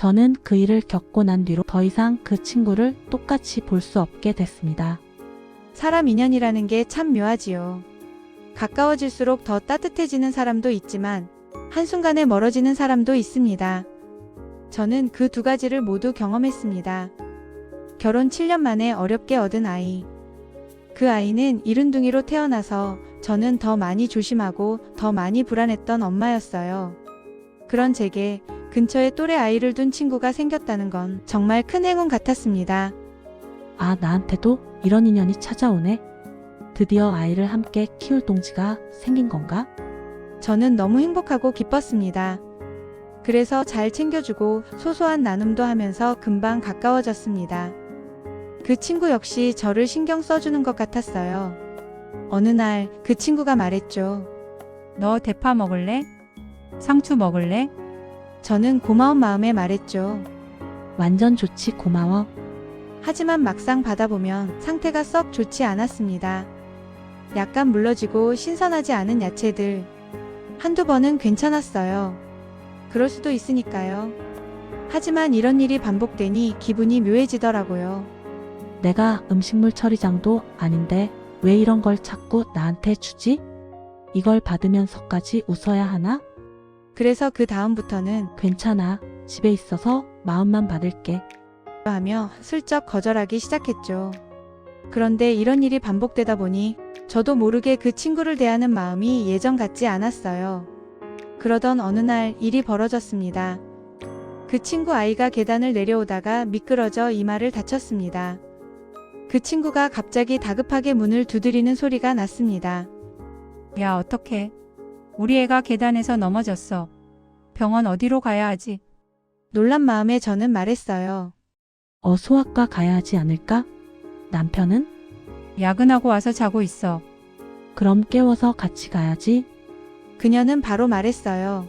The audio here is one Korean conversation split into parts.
저는 그 일을 겪고 난 뒤로 더 이상 그 친구를 똑같이 볼 수 없게 됐습니다. 사람 인연이라는 게 참 묘하지요. 가까워질수록 더 따뜻해지는 사람도 있지만 한순간에 멀어지는 사람도 있습니다. 저는 그 두 가지를 모두 경험했습니다. 결혼 7년 만에 어렵게 얻은 아이. 그 아이는 이른둥이로 태어나서 저는 더 많이 조심하고 더 많이 불안했던 엄마였어요. 그런 제게 근처에 또래 아이를 둔 친구가 생겼다는 건 정말 큰 행운 같았습니다. 아, 나한테도 이런 인연이 찾아오네. 드디어 아이를 함께 키울 동지가 생긴 건가? 저는 너무 행복하고 기뻤습니다. 그래서 잘 챙겨주고 소소한 나눔도 하면서 금방 가까워졌습니다. 그 친구 역시 저를 신경 써주는 것 같았어요. 어느 날 그 친구가 말했죠. 너 대파 먹을래? 상추 먹을래? 저는 고마운 마음에 말했죠. 완전 좋지, 고마워. 하지만 막상 받아보면 상태가 썩 좋지 않았습니다. 약간 물러지고 신선하지 않은 야채들. 한두 번은 괜찮았어요. 그럴 수도 있으니까요. 하지만 이런 일이 반복되니 기분이 묘해지더라고요. 내가 음식물 처리장도 아닌데 왜 이런 걸 자꾸 나한테 주지? 이걸 받으면서까지 웃어야 하나? 그래서 그 다음부터는 괜찮아. 집에 있어서 마음만 받을게. 하며 슬쩍 거절하기 시작했죠. 그런데 이런 일이 반복되다 보니 저도 모르게 그 친구를 대하는 마음이 예전 같지 않았어요. 그러던 어느 날 일이 벌어졌습니다. 그 친구 아이가 계단을 내려오다가 미끄러져 이마를 다쳤습니다. 그 친구가 갑자기 다급하게 문을 두드리는 소리가 났습니다. 야, 어떡해. 우리 애가 계단에서 넘어졌어. 병원 어디로 가야 하지? 놀란 마음에 저는 말했어요. 소아과 가야 하지 않을까? 남편은? 야근하고 와서 자고 있어. 그럼 깨워서 같이 가야지. 그녀는 바로 말했어요.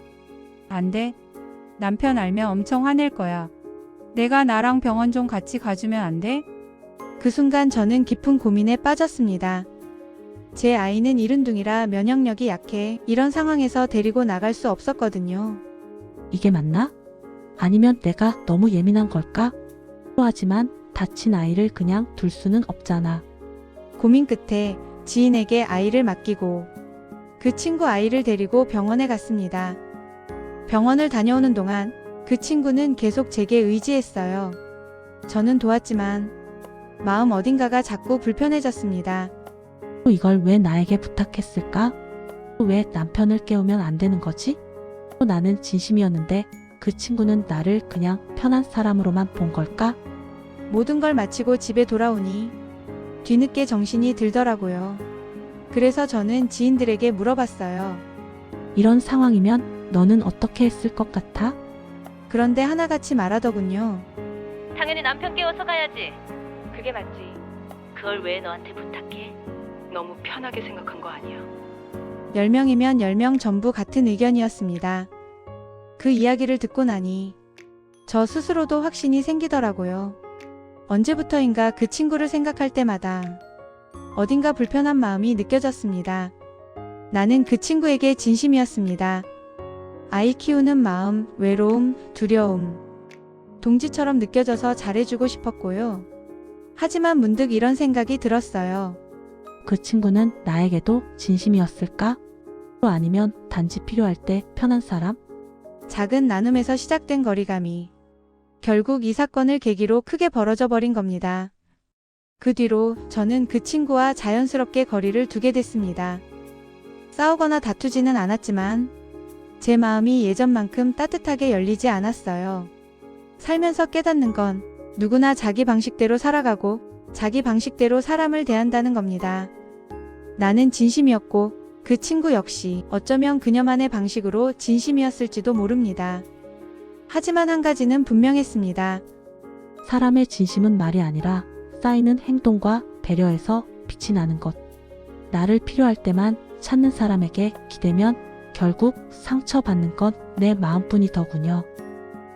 안 돼. 남편 알면 엄청 화낼 거야. 내가 나랑 병원 좀 같이 가주면 안 돼? 그 순간 저는 깊은 고민에 빠졌습니다. 제 아이는 이른둥이라 면역력이 약해 이런 상황에서 데리고 나갈 수 없었거든요. 이게 맞나? 아니면 내가 너무 예민한 걸까? 하지만 다친 아이를 그냥 둘 수는 없잖아. 고민 끝에 지인에게 아이를 맡기고 그 친구 아이를 데리고 병원에 갔습니다. 병원을 다녀오는 동안 그 친구는 계속 제게 의지했어요. 저는 도왔지만 마음 어딘가가 자꾸 불편해졌습니다. 또 이걸 왜 나에게 부탁했을까? 또 왜 남편을 깨우면 안 되는 거지? 또 나는 진심이었는데 그 친구는 나를 그냥 편한 사람으로만 본 걸까? 모든 걸 마치고 집에 돌아오니 뒤늦게 정신이 들더라고요. 그래서 저는 지인들에게 물어봤어요. 이런 상황이면 너는 어떻게 했을 것 같아? 그런데 하나같이 말하더군요. 당연히 남편 깨워서 가야지. 그게 맞지. 그걸 왜 너한테 부탁해? 너무 편하게 생각한 거 아니야. 10명이면 10명 전부 같은 의견이었습니다. 그 이야기를 듣고 나니 저 스스로도 확신이 생기더라고요. 언제부터인가 그 친구를 생각할 때마다 어딘가 불편한 마음이 느껴졌습니다. 나는 그 친구에게 진심이었습니다. 아이 키우는 마음, 외로움, 두려움. 동지처럼 느껴져서 잘해주고 싶었고요. 하지만 문득 이런 생각이 들었어요. 그 친구는 나에게도 진심이었을까? 또 아니면 단지 필요할 때 편한 사람? 작은 나눔에서 시작된 거리감이 결국 이 사건을 계기로 크게 벌어져 버린 겁니다. 그 뒤로 저는 그 친구와 자연스럽게 거리를 두게 됐습니다. 싸우거나 다투지는 않았지만 제 마음이 예전만큼 따뜻하게 열리지 않았어요. 살면서 깨닫는 건 누구나 자기 방식대로 살아가고 자기 방식대로 사람을 대한다는 겁니다. 나는 진심이었고 그 친구 역시 어쩌면 그녀만의 방식으로 진심이었을지도 모릅니다. 하지만 한 가지는 분명했습니다. 사람의 진심은 말이 아니라 쌓이는 행동과 배려에서 빛이 나는 것. 나를 필요할 때만 찾는 사람에게 기대면 결국 상처받는 건 내 마음뿐이더군요.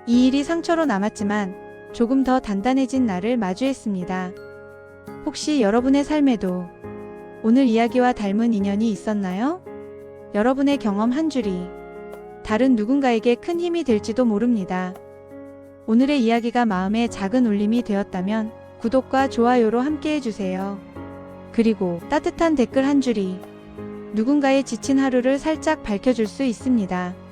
이 일이 상처로 남았지만 조금 더 단단해진 나를 마주했습니다. 혹시 여러분의 삶에도 오늘 이야기와 닮은 인연이 있었나요? 여러분의 경험 한 줄이 다른 누군가에게 큰 힘이 될지도 모릅니다. 오늘의 이야기가 마음에 작은 울림이 되었다면 구독과 좋아요로 함께 해주세요. 그리고 따뜻한 댓글 한 줄이 누군가의 지친 하루를 살짝 밝혀줄 수 있습니다.